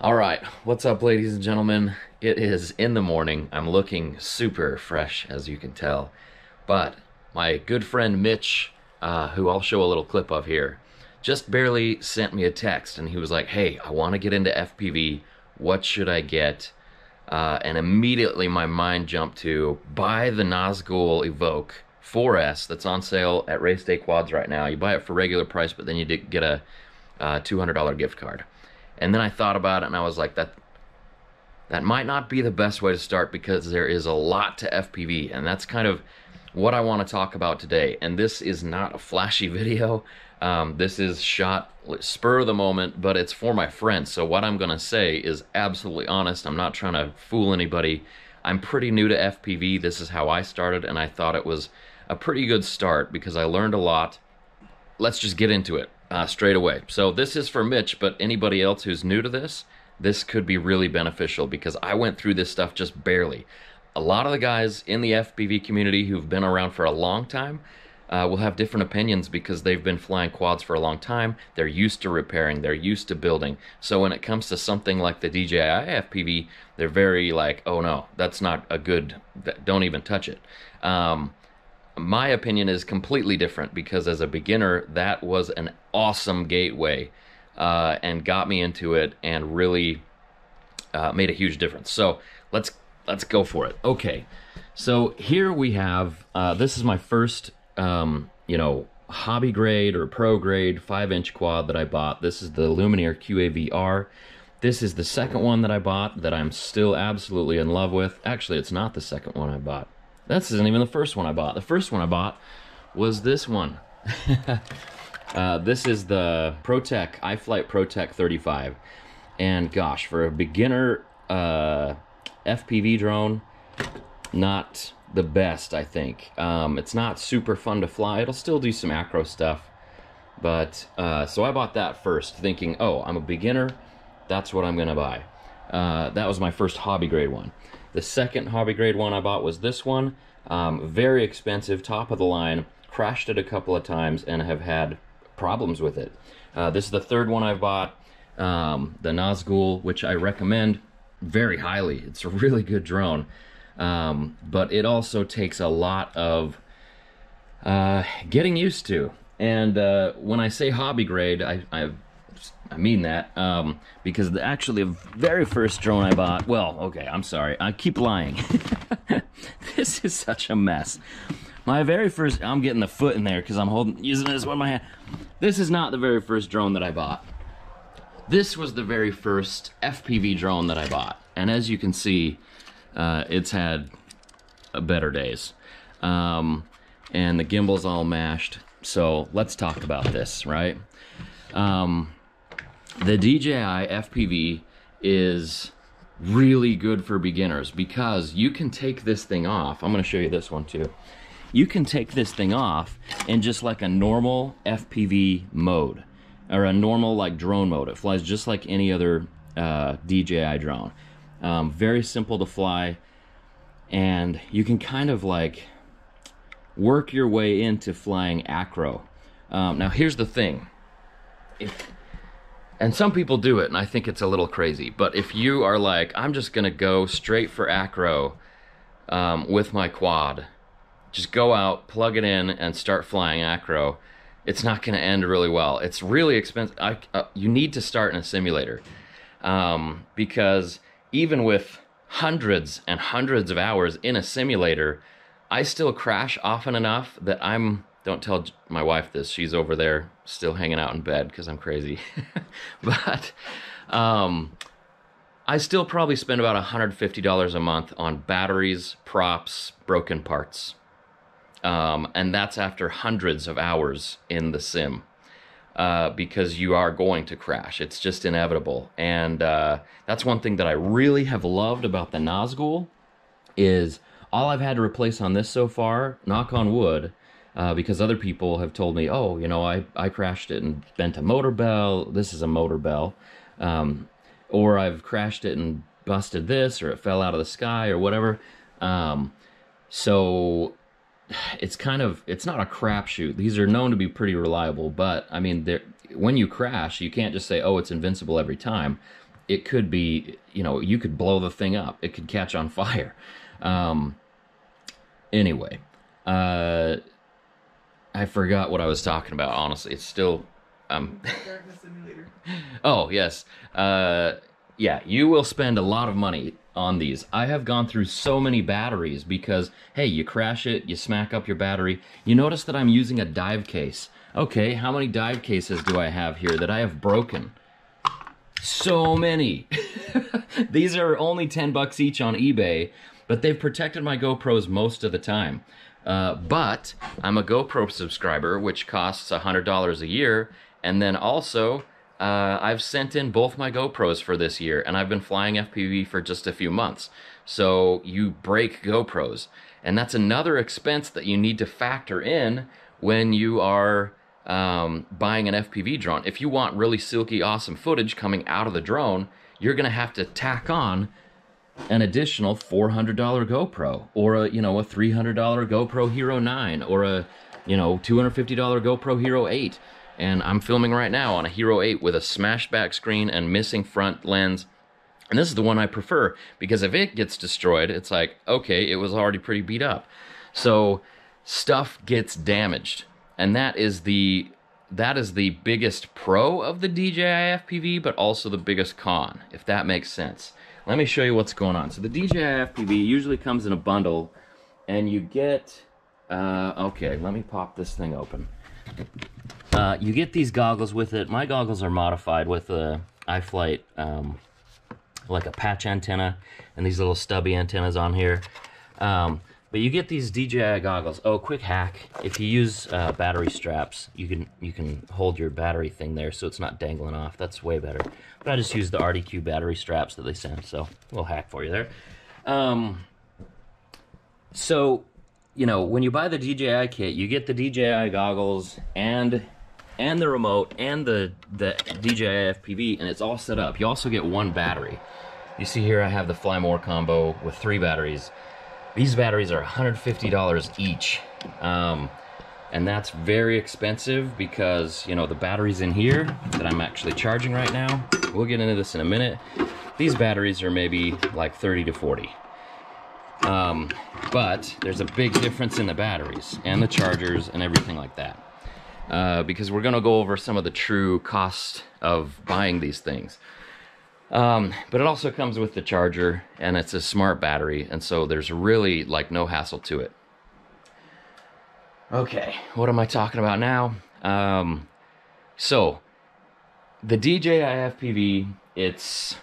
All right, what's up, ladies and gentlemen? It is in the morning. I'm looking super fresh, as you can tell. But my good friend Mitch, who I'll show a little clip of here, just barely sent me a text, and he was like, "Hey, I want to get into FPV. What should I get?" And immediately my mind jumped to buy the Nazgul Evoque 4S that's on sale at Race Day Quads right now. You buy it for regular price, but then you get a $200 gift card. And then I thought about it, and I was like, that might not be the best way to start, because there is a lot to FPV, and that's kind of what I want to talk about today. And this is not a flashy video. This is shot spur of the moment, but it's for my friends. So what I'm going to say is absolutely honest. I'm not trying to fool anybody. I'm pretty new to FPV. This is how I started, and I thought it was a pretty good start because I learned a lot. Let's just get into it straight away. So this is for Mitch, but anybody else who's new to this could be really beneficial, because I went through this stuff just barely. A lot of the guys in the FPV community who've been around for a long time will have different opinions, because they've been flying quads for a long time. They're used to repairing, they're used to building. So when it comes to something like the DJI FPV, they're very like, oh no, that's not a good, don't even touch it. My opinion is completely different, because as a beginner, that was an awesome gateway and got me into it, and really made a huge difference. So let's go for it. Okay, so here we have this is my first hobby grade or pro grade 5-inch quad that I bought. This is the Lumineer QAVR. This is the second one that I bought that I'm still absolutely in love with. Actually, it's not the second one I bought. This isn't even the first one I bought. The first one I bought was this one. This is the ProTech, iFlight ProTech 35. And gosh, for a beginner FPV drone, not the best, I think. It's not super fun to fly. It'll still do some acro stuff. But, so I bought that first, thinking, oh, I'm a beginner, that's what I'm gonna buy. That was my first hobby grade one. The second hobby grade one I bought was this one. Very expensive, top of the line. Crashed it a couple of times and have had problems with it. This is the third one I bought. The Nazgul, which I recommend very highly. It's a really good drone. But it also takes a lot of getting used to. And when I say hobby grade, I mean that, because actually the very first drone I bought, well, okay, I'm sorry, I keep lying. This is such a mess. My very first, I'm getting the foot in there because I'm using this with my hand. This is not the very first drone that I bought. This was the very first FPV drone that I bought. And as you can see, it's had better days. And the gimbal's all mashed. So let's talk about this, right? The DJI FPV is really good for beginners, because you can take this thing off. I'm going to show you this one too. You can take this thing off in just like a normal FPV mode, or a normal like drone mode. It flies just like any other DJI drone. Very simple to fly, and you can kind of like work your way into flying acro. Now here's the thing. And some people do it, and I think it's a little crazy. But if you are like, I'm just going to go straight for acro with my quad, just go out, plug it in, and start flying acro, it's not going to end really well. It's really expensive. You need to start in a simulator, because even with hundreds and hundreds of hours in a simulator, I still crash often enough that don't tell my wife this, she's over there still hanging out in bed because I'm crazy. But I still probably spend about $150 a month on batteries, props, broken parts. And that's after hundreds of hours in the sim, because you are going to crash. It's just inevitable. And that's one thing that I really have loved about the Nazgul, is all I've had to replace on this so far, knock on wood, because other people have told me, oh, you know, I crashed it and bent a motor bell. This is a motor bell. Or I've crashed it and busted this, or it fell out of the sky, or whatever. So it's not a crapshoot. These are known to be pretty reliable, but I mean, when you crash, you can't just say, oh, it's invincible every time. it could be, you know, you could blow the thing up. It could catch on fire. Anyway, I forgot what I was talking about, honestly. It's still... Darkness simulator. Oh, yes. Yeah, you will spend a lot of money on these. I have gone through so many batteries because, hey, you crash it, you smack up your battery. You notice that I'm using a dive case. Okay, how many dive cases do I have here that I have broken? So many. These are only 10 bucks each on eBay, but they've protected my GoPros most of the time. But I'm a GoPro subscriber, which costs $100 a year, and then also I've sent in both my GoPros for this year, and I've been flying FPV for just a few months. So you break GoPros, and that's another expense that you need to factor in when you are buying an FPV drone. If you want really silky, awesome footage coming out of the drone, you're gonna have to tack on an additional $400 GoPro, or a, you know, a $300 GoPro Hero 9, or a, you know, $250 GoPro Hero 8. And I'm filming right now on a Hero 8 with a smashed back screen and missing front lens. And this is the one I prefer, because if it gets destroyed, it's like, okay, it was already pretty beat up. So stuff gets damaged. And that is the biggest pro of the DJI FPV, but also the biggest con, if that makes sense. Let me show you what's going on. So the DJI FPV usually comes in a bundle, and you get, okay, let me pop this thing open. You get these goggles with it. My goggles are modified with a iFlight, like a patch antenna, and these little stubby antennas on here. But you get these DJI goggles. Oh, quick hack. If you use battery straps, you can hold your battery thing there so it's not dangling off. That's way better. But I just use the RDQ battery straps that they send, so a little hack for you there. So, you know, when you buy the DJI kit, you get the DJI goggles and the remote and the DJI FPV, and it's all set up. You also get one battery. You see here I have the Fly More combo with 3 batteries. These batteries are $150 each, and that's very expensive because, you know, the batteries in here that I'm actually charging right now, we'll get into this in a minute, these batteries are maybe like 30 to 40. But there's a big difference in the batteries and the chargers and everything like that, because we're going to go over some of the true cost of buying these things. But it also comes with the charger, and it's a smart battery, and so there's really like no hassle to it. Okay, what am I talking about now? So the DJI FPV, it's,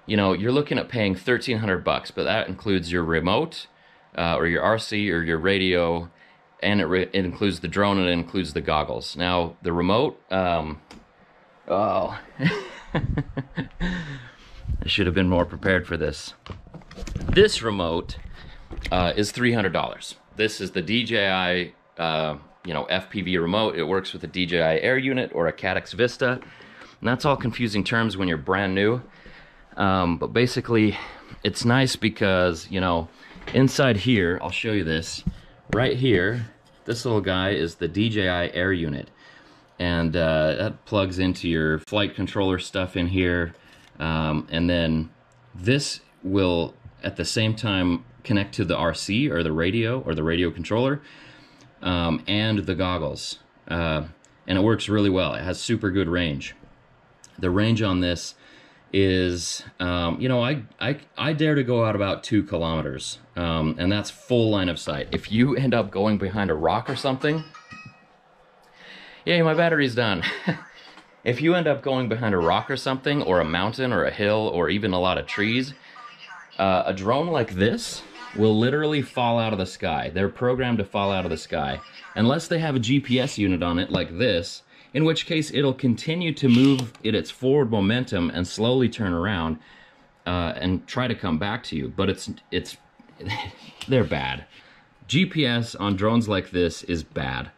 you know, you're looking at paying $1,300 bucks, but that includes your remote, or your RC, or your radio, and it includes the drone, and it includes the goggles. Now the remote, oh. I should have been more prepared for this. This remote is $300. This is the DJI, you know, FPV remote. It works with a DJI Air Unit or a Caddx Vista, and that's all confusing terms when you're brand new. But basically, it's nice because, you know, inside here, I'll show you this. Right here, this little guy is the DJI Air Unit. And that plugs into your flight controller stuff in here. And then this will, at the same time, connect to the RC, or the radio controller, and the goggles. And it works really well. It has super good range. The range on this is, you know, I dare to go out about 2 kilometers. And that's full line of sight. If you end up going behind a rock or something, yay, my battery's done. If you end up going behind a rock or something, or a mountain, or a hill, or even a lot of trees, a drone like this will literally fall out of the sky. They're programmed to fall out of the sky, unless they have a GPS unit on it like this, in which case it'll continue to move at its forward momentum and slowly turn around and try to come back to you. But it's they're bad. GPS on drones like this is bad.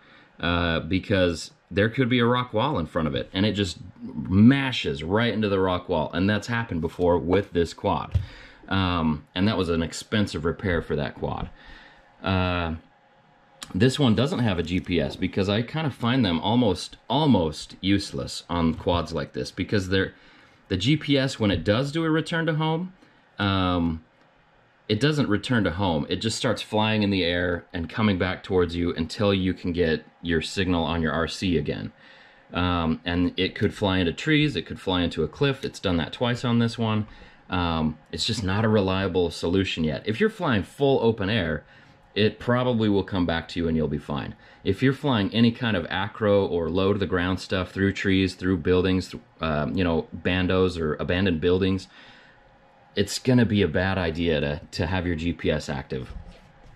Because there could be a rock wall in front of it, and it just mashes right into the rock wall, and that's happened before with this quad. And that was an expensive repair for that quad. This one doesn't have a GPS, because I kind of find them almost useless on quads like this, because The GPS, when it does do a return to home, it doesn't return to home. It just starts flying in the air and coming back towards you until you can get your signal on your RC again. And it could fly into trees, it could fly into a cliff. It's done that twice on this one. It's just not a reliable solution yet. If you're flying full open air, it probably will come back to you and you'll be fine. If you're flying any kind of acro or low to the ground stuff through trees, through buildings, you know, bandos or abandoned buildings, it's gonna be a bad idea to have your GPS active.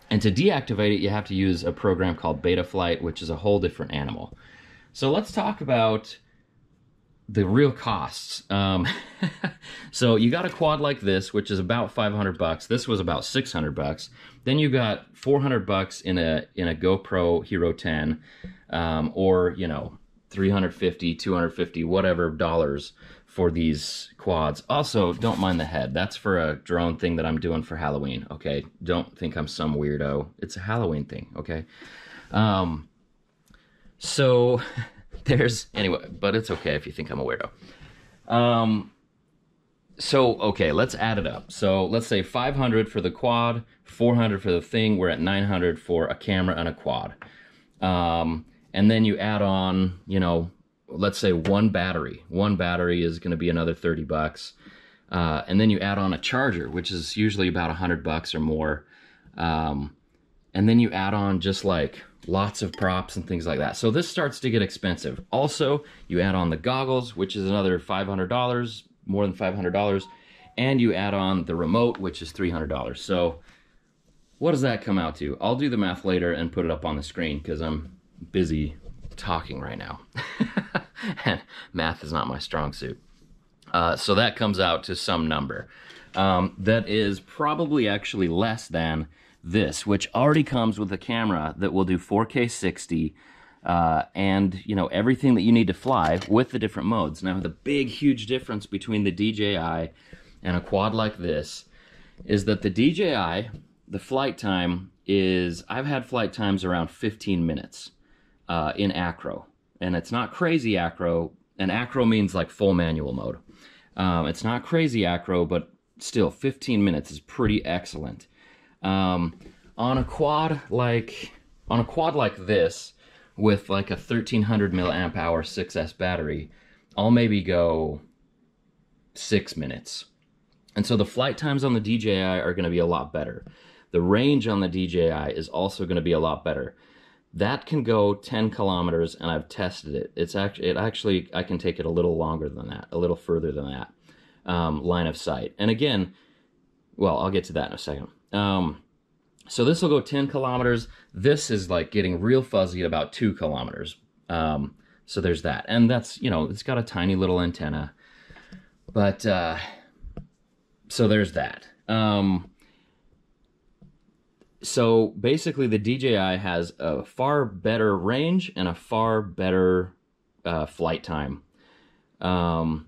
And to deactivate it, you have to use a program called Betaflight, which is a whole different animal. So let's talk about the real costs. So you got a quad like this, which is about 500 bucks. This was about 600 bucks. Then you got 400 bucks in a GoPro Hero 10, or, you know, 350, 250, whatever dollars for these quads. Also, don't mind the head. That's for a drone thing that I'm doing for Halloween, okay? Don't think I'm some weirdo. It's a Halloween thing, okay? So there's, anyway, but it's okay if you think I'm a weirdo. So, okay, let's add it up. So let's say 500 for the quad, 400 for the thing. We're at 900 for a camera and a quad. And then you add on, you know, let's say one battery. One battery is going to be another 30 bucks. And then you add on a charger, which is usually about 100 bucks or more. And then you add on just like lots of props and things like that. So this starts to get expensive. Also, you add on the goggles, which is another $500, more than $500. And you add on the remote, which is $300. So what does that come out to? I'll do the math later and put it up on the screen because I'm busy talking right now. And math is not my strong suit. So that comes out to some number. That is probably actually less than this, which already comes with a camera that will do 4K 60, and, you know, everything that you need to fly with the different modes. Now, the big, huge difference between the DJI and a quad like this is that the DJI, the flight time is, I've had flight times around 15 minutes in acro. And it's not crazy acro, and acro means like full manual mode. It's not crazy acro, but still 15 minutes is pretty excellent. On a quad like this, with like a 1300 milliamp hour 6S battery, I'll maybe go 6 minutes. And so the flight times on the DJI are going to be a lot better. The range on the DJI is also going to be a lot better. That can go 10 kilometers, and I've tested it. Actually, I can take it a little longer than that, a little further than that, line of sight. And again, well, I'll get to that in a second. So this will go 10 kilometers. This is like getting real fuzzy at about 2 kilometers. So there's that. And that's, you know, it's got a tiny little antenna. But, so there's that. So basically the DJI has a far better range and a far better flight time. And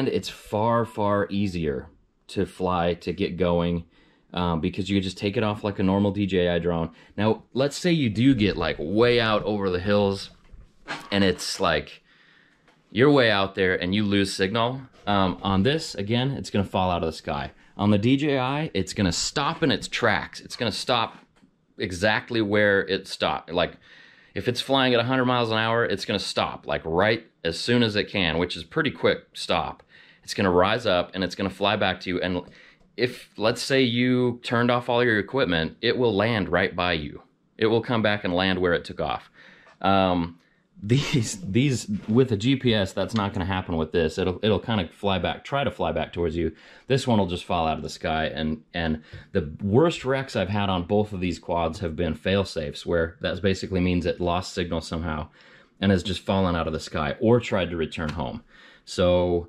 it's far, far easier to fly, to get going, because you can just take it off like a normal DJI drone. Now, let's say you do get like way out over the hills and it's like you're way out there and you lose signal. On this, again, it's going to fall out of the sky. On the DJI, it's going to stop in its tracks. It's going to stop exactly where it stopped. Like, if it's flying at 100 miles an hour, it's going to stop, like, right as soon as it can, which is pretty quick stop. It's going to rise up, and it's going to fly back to you, and if, let's say you turned off all your equipment, it will land right by you. It will come back and land where it took off. These with a GPS, that's not going to happen with this. It'll kind of fly back, try to fly back towards you. This one will just fall out of the sky. And the worst wrecks I've had on both of these quads have been fail-safes, where that basically means it lost signal somehow and has just fallen out of the sky or tried to return home. So,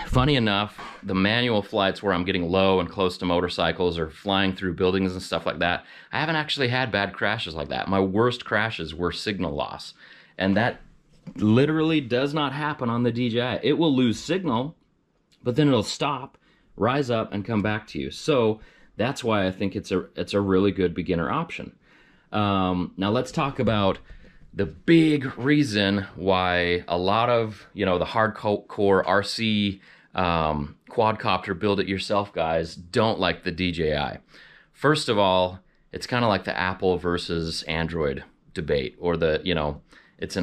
funny enough, the manual flights where I'm getting low and close to motorcycles or flying through buildings and stuff like that, I haven't actually had bad crashes like that. My worst crashes were signal loss. And that literally does not happen on the DJI. It will lose signal, but then it'll stop, rise up, and come back to you. So that's why I think it's a really good beginner option. Now let's talk about the big reason why a lot of, you know, the hardcore RC quadcopter build-it-yourself guys don't like the DJI. First of all, it's kind of like the Apple versus Android debate, or the, you know, it's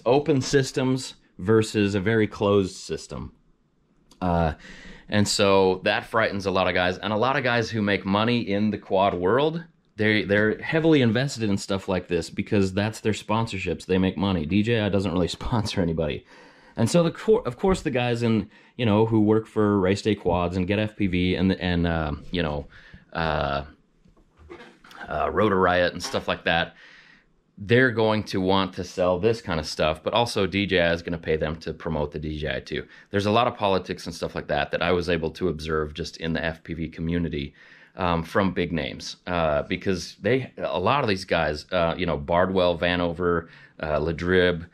open systems versus a very closed system. And so that frightens a lot of guys, and a lot of guys who make money in the quad world, they're heavily invested in stuff like this because that's their sponsorships. They make money. DJI doesn't really sponsor anybody. And so of course the guys in, you know, who work for Race Day Quads and get FPV and you know, Rotor Riot and stuff like that, they're going to want to sell this kind of stuff, but also DJI is going to pay them to promote the DJI too. There's a lot of politics and stuff like that that I was able to observe just in the FPV community from big names, because a lot of these guys, you know, Bardwell, Vanover, Ladrib,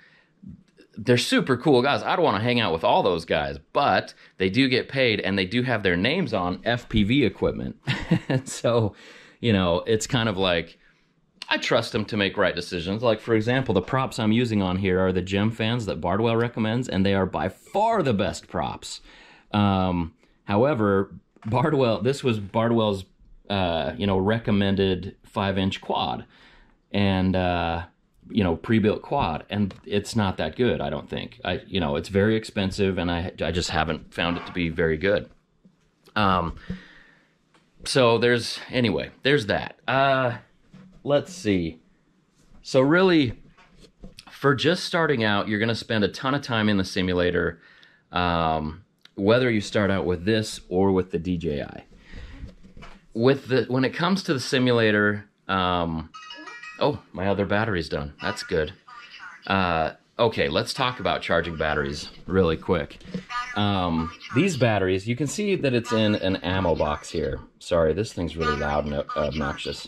they're super cool guys. I'd want to hang out with all those guys, but they do get paid and they do have their names on FPV equipment. And so, you know, it's kind of like, I trust them to make right decisions. Like, for example, the props I'm using on here are the gem fans that Bardwell recommends, and they are by far the best props. However, this was Bardwell's, you know, recommended 5-inch quad, and you know, pre-built quad, and it's not that good, I don't think. You know, it's very expensive, and I just haven't found it to be very good. So there's that. Let's see. So really, for just starting out, you're going to spend a ton of time in the simulator, whether you start out with this or with the DJI. When it comes to the simulator, oh, my other battery's done. That's good. Okay, let's talk about charging batteries really quick. These batteries, you can see that it's in an ammo box here. Sorry, this thing's really loud and obnoxious.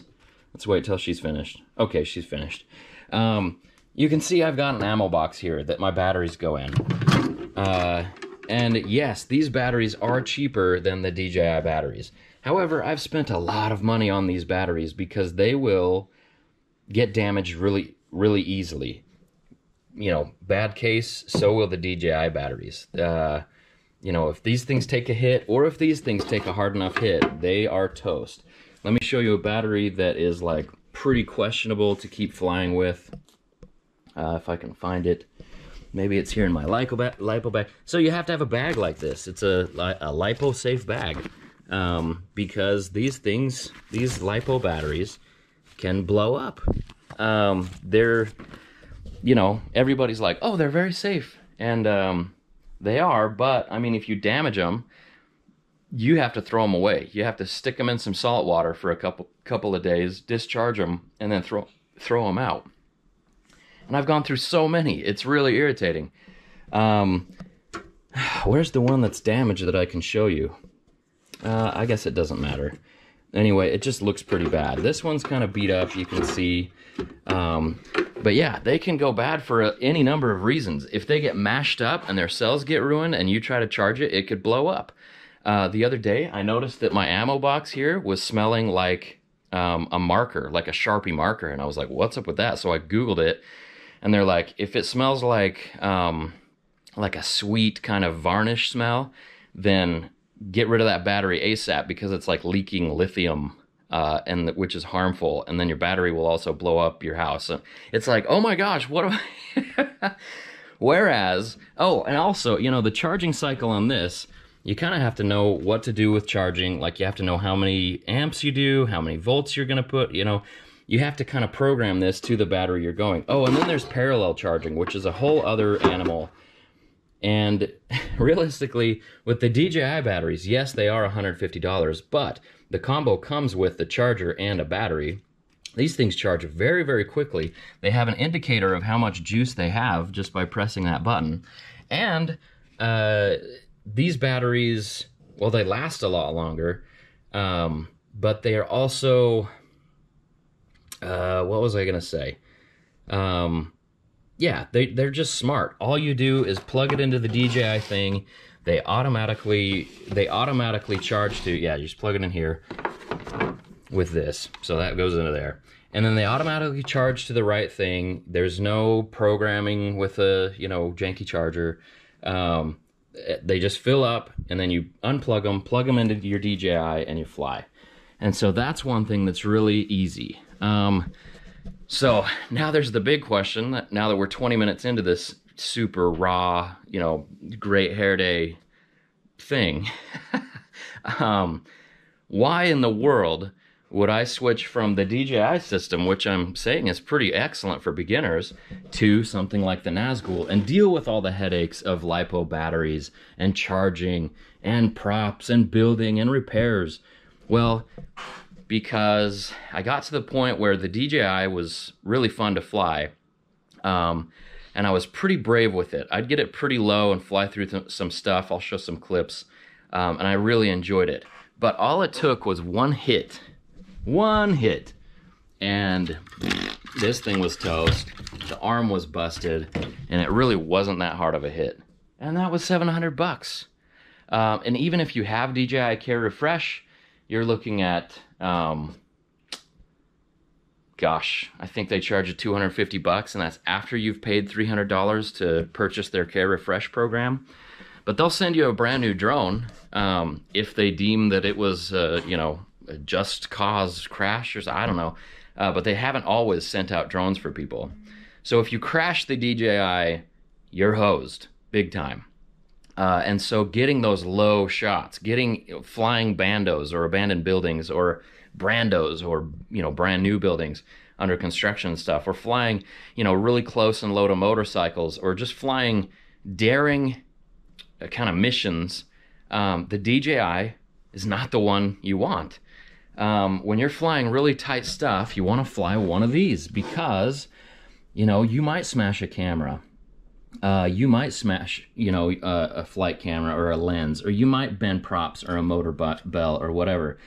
Let's wait till she's finished. Okay, she's finished. You can see I've got an ammo box here that my batteries go in. And yes, these batteries are cheaper than the DJI batteries. However, I've spent a lot of money on these batteries because they will get damaged really, really easily. You know, bad case, so will the DJI batteries. You know, if these things take a hit, or if these things take a hard enough hit, they are toast. Let me show you a battery that is like pretty questionable to keep flying with. If I can find it. Maybe it's here in my LiPo bag. So you have to have a bag like this. It's a LiPo safe bag. Because these LiPo batteries can blow up. They're, you know, everybody's like, oh, they're very safe. And they are, but I mean, if you damage them, you have to throw them away. You have to stick them in some salt water for a couple of days, discharge them, and then throw them out. And I've gone through so many. It's really irritating. Where's the one that's damaged that I can show you? I guess it doesn't matter. Anyway, it just looks pretty bad. This one's kind of beat up, you can see. But yeah, they can go bad for any number of reasons. If they get mashed up and their cells get ruined and you try to charge it, it could blow up. The other day, I noticed that my ammo box here was smelling like a marker, like a Sharpie marker. And I was like, what's up with that? So I Googled it. And they're like, if it smells like a sweet kind of varnish smell, then get rid of that battery ASAP, because it's like leaking lithium, which is harmful. And then your battery will also blow up your house. So it's like, oh my gosh, what am I... Whereas, oh, and also, you know, the charging cycle on this, you kind of have to know what to do with charging. Like, you have to know how many amps you do, how many volts you're going to put, you know. You have to kind of program this to the battery you're going. Oh, and then there's parallel charging, which is a whole other animal. And realistically, with the DJI batteries, yes, they are $150, but the combo comes with the charger and a battery. These things charge very, very quickly. They have an indicator of how much juice they have just by pressing that button. And these batteries, well, they last a lot longer, but they are also... what was I gonna say? Yeah, they're just smart. All you do is plug it into the DJI thing. They automatically charge to, yeah, you just plug it in here with this. So that goes into there. and then they automatically charge to the right thing. There's no programming with a, you know, janky charger. They just fill up, and then you unplug them, plug them into your DJI, and you fly. And so that's one thing that's really easy. So now there's the big question, that now that we're 20 minutes into this super raw, you know, great hair day thing, why in the world would I switch from the DJI system, which I'm saying is pretty excellent for beginners, to something like the Nazgul and deal with all the headaches of LiPo batteries and charging and props and building and repairs? Well, because I got to the point where the DJI was really fun to fly, and I was pretty brave with it. I'd get it pretty low and fly through some stuff. I'll show some clips, and I really enjoyed it. But all it took was one hit, and this thing was toast. The arm was busted, and it really wasn't that hard of a hit. And that was $700. And even if you have DJI Care Refresh, you're looking at, gosh, I think they charge you $250, and that's after you've paid $300 to purchase their Care Refresh program. But they'll send you a brand new drone if they deem that it was, you know, a just cause crash or something. I don't know. But they haven't always sent out drones for people. So if you crash the DJI, you're hosed big time. And so getting those low shots, getting flying bandos or abandoned buildings or brandos or, you know, brand new buildings under construction and stuff, or flying, you know, really close and low to motorcycles, or just flying daring kind of missions, the DJI is not the one you want. When you're flying really tight stuff, you want to fly one of these because, you know, you might smash a camera. You might smash, you know, a flight camera or a lens, or you might bend props or a motor bell or whatever.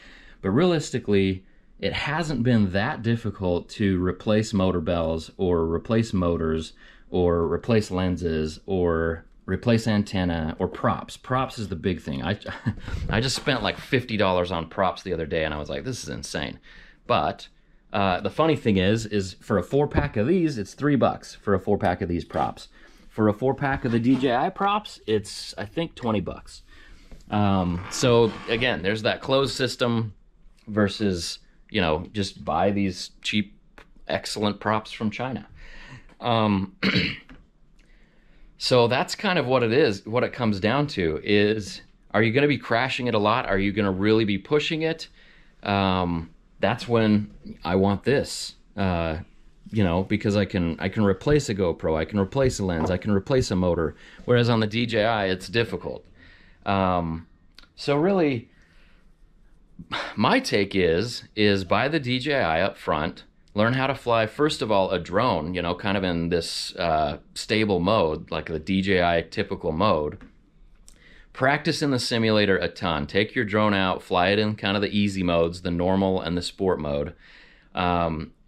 But realistically, it hasn't been that difficult to replace motor bells or replace motors or replace lenses or replace antenna or props. Props is the big thing. I just spent like $50 on props the other day, and I was like, this is insane. But the funny thing is for a 4-pack of these, it's $3 for a 4-pack of these props. For a 4-pack of the DJI props, it's, I think, $20. So again, there's that closed system versus, you know, just buy these cheap, excellent props from China. So that's kind of what it is. What it comes down to is, are you going to be crashing it a lot? Are you going to really be pushing it? That's when I want this. You know, because I can replace a GoPro, I can replace a lens, I can replace a motor, whereas on the DJI it's difficult. So really, my take is buy the DJI up front, learn how to fly, first of all, a drone, you know, kind of in this stable mode, like the DJI typical mode. Practice in the simulator a ton. Take your drone out, fly it in kind of the easy modes, the normal and the sport mode.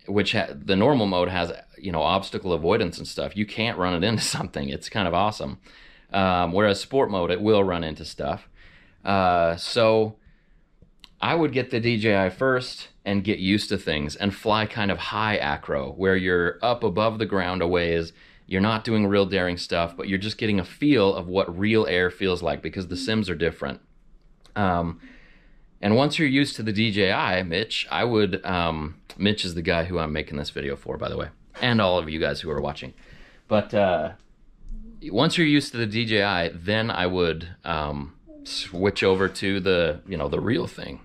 Which the normal mode has, you know, obstacle avoidance and stuff. You can't run it into something. It's kind of awesome. Whereas sport mode, it will run into stuff. So I would get the DJI first and get used to things and fly kind of high acro, where you're up above the ground a ways. You're not doing real daring stuff, but you're just getting a feel of what real air feels like, because the sims are different. And once you're used to the DJI, Mitch, I would, Mitch is the guy who I'm making this video for, by the way, and all of you guys who are watching. But once you're used to the DJI, then I would switch over to the, you know, the real thing.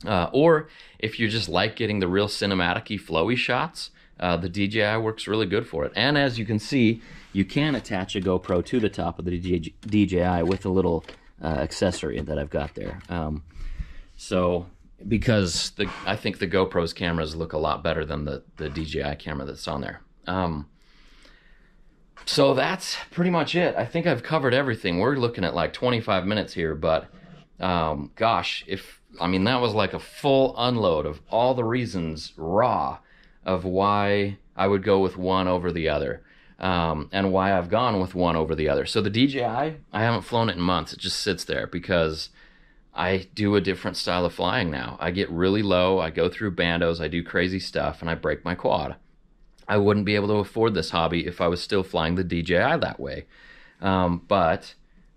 Or if you just like getting the real cinematic-y, flowy shots, the DJI works really good for it. And as you can see, you can attach a GoPro to the top of the DJI with a little accessory that I've got there. So, because I think the GoPro's cameras look a lot better than the DJI camera that's on there. So that's pretty much it. I think I've covered everything. We're looking at like 25 minutes here, but gosh, that was like a full unload of all the reasons, raw, of why I would go with one over the other, and why I've gone with one over the other. So the DJI, I haven't flown it in months. It just sits there because I do a different style of flying now. I get really low, I go through bandos, I do crazy stuff, and I break my quad. I wouldn't be able to afford this hobby if I was still flying the DJI that way. And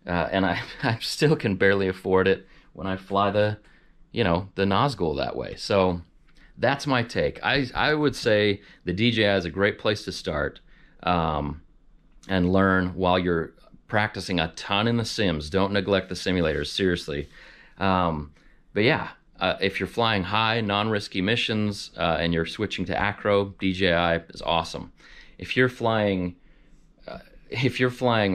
I still can barely afford it when I fly the Nazgul that way. So that's my take. I would say the DJI is a great place to start and learn while you're practicing a ton in the sims. Don't neglect the simulators, seriously. But yeah, if you're flying high, non-risky missions and you're switching to acro, DJI is awesome. If you're flying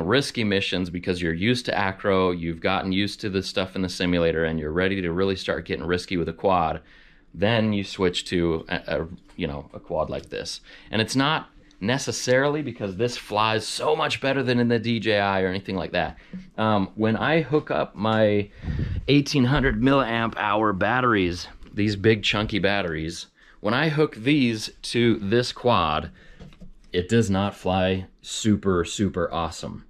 risky missions because you're used to acro, you've gotten used to the stuff in the simulator, and you're ready to really start getting risky with a quad, then you switch to a quad like this. And it's not necessarily because this flies so much better than in the DJI or anything like that. When I hook up my 1800 milliamp hour batteries, these big chunky batteries, when I hook these to this quad, it does not fly super, super awesome.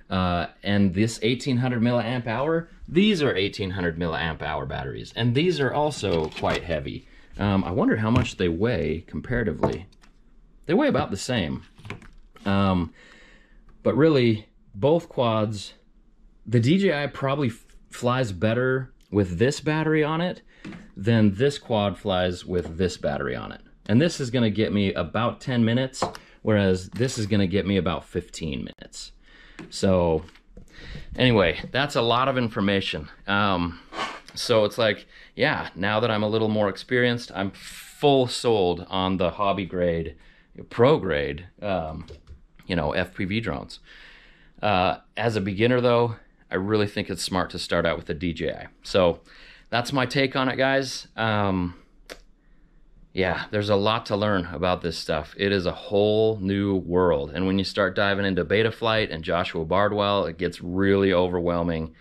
And this 1800 milliamp hour, these are 1800 milliamp hour batteries, and these are also quite heavy. I wonder how much they weigh comparatively. They weigh about the same. But really, both quads, the DJI probably flies better with this battery on it than this quad flies with this battery on it. And this is gonna get me about 10 minutes, whereas this is gonna get me about 15 minutes. So anyway, that's a lot of information. So it's like, yeah, now that I'm a little more experienced, I'm full sold on the hobby grade, pro grade, FPV drones. As a beginner though, I really think it's smart to start out with the DJI. So that's my take on it, guys. Yeah, there's a lot to learn about this stuff. It is a whole new world. And when you start diving into Betaflight and Joshua Bardwell, it gets really overwhelming.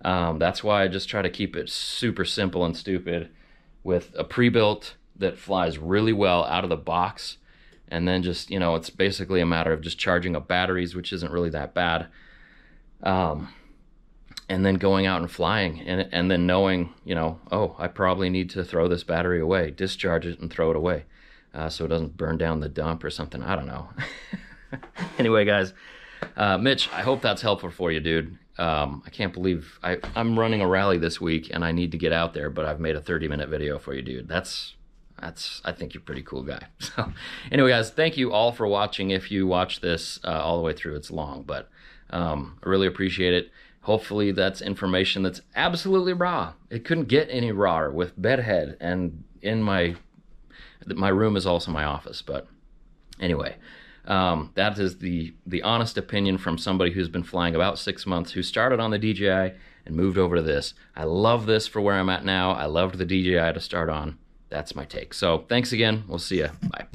That's why I just try to keep it super simple and stupid with a pre-built that flies really well out of the box. And then just, it's basically a matter of just charging up batteries, which isn't really that bad. And then going out and flying and then knowing, oh, I probably need to throw this battery away, discharge it and throw it away so it doesn't burn down the dump or something. I don't know. Anyway, guys, Mitch, I hope that's helpful for you, dude. I can't believe I'm running a rally this week and I need to get out there, but I've made a 30-minute video for you, dude. I think you're a pretty cool guy. So anyway, guys, thank you all for watching. If you watch this all the way through, it's long, but I really appreciate it. Hopefully that's information that's absolutely raw. It couldn't get any rawer with bedhead, and in my room is also my office. But anyway, that is the honest opinion from somebody who's been flying about 6 months, who started on the DJI and moved over to this. I love this for where I'm at now. I loved the DJI to start on. That's my take. So thanks again. We'll see ya. Bye.